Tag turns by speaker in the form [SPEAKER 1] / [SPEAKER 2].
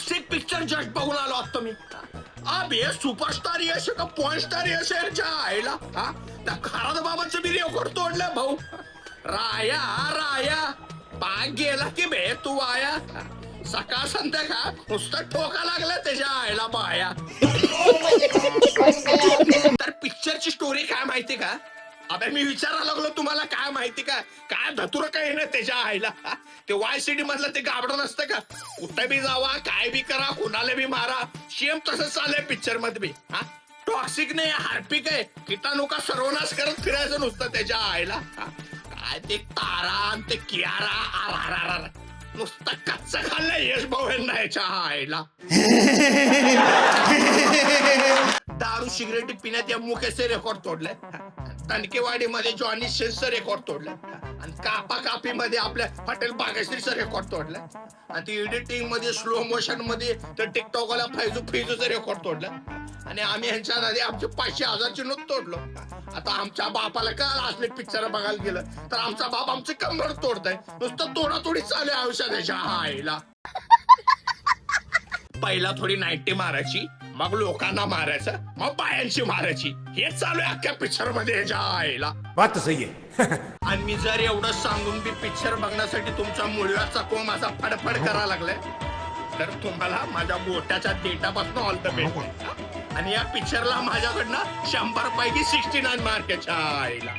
[SPEAKER 1] Toxic picture just बघून आलो आता मी. अब हे सुपरस्टार यश का पॉइंट स्टार यश यांच्या आईला त्या खराद बाबांचं बी रेकॉर्ड तोडलं भाऊ. राया राया पाक गेला की बे तू आया. सकाळ संध्याकाळ नुसतं ठोका लागला त्याच्या आईला बाया. तर पिक्चरची स्टोरी काय माहिती का? अबे मी विचारायला लागलो तुम्हाला काय माहिती का? काय धतुर काय ना त्याच्या आईला. ते वाय सिटी मधलं ते गाबडं नसतं का? कुठे बी जावा काय बी करा कुणाला बी मारा सेम तसं चाललंय पिक्चर मध्ये बी. टॉक्सिक नाही हार्पिक आहे किटाणू का सर्वनाश करत फिरायचं नुसतं त्याच्या आईला. काय ते तारा आणि ते कियारा नुसतं कच्च खाल्लंय यश भाऊ यांना याच्या आईला. दारू सिगरेट पिण्यात या मुकेशचे रेकॉर्ड तोडलाय. तणकेवाडीमध्ये जॉनी शेसचं रेकॉर्ड तोडलाय. आणि कापा कापी मध्ये आपल्या हॉटेल बागेश्रीचं रेकॉर्ड तोडलाय. आणि ती एडिटिंग मध्ये स्लो मोशन मध्ये तर टिकटॉकला फिजूचं रेकॉर्ड तोडलं. आणि आम्ही ह्यांच्या आधी आमचे 500,000ची नोट तोडलो. आता आमच्या बापाला काल असले पिक्चर बघायला गेलं तर आमचा बाप आमचे कंबर तोडताय. नुसतं तोडातोडी चालू आयुष्यात त्याच्या आईला. पहिला थोडी 90 मारायची मग लोकांना मारायचं मग बायांची मारायची हे चालू आहे अख्ख्या पिक्चर मध्ये याच्या आईला.
[SPEAKER 2] बात सही आहे.
[SPEAKER 1] आणि मी जर एवढं सांगून बी पिक्चर बघण्यासाठी तुमच्या मुळव्याचा कोंब असा फडफड करायला लागलाय तर तुम्हाला माझ्या बोटाच्या डेटापासून ऑल द बेस्ट. आणि या पिक्चरला माझ्याकडनं 100 पैकी 69 मार्क याच्या आईला.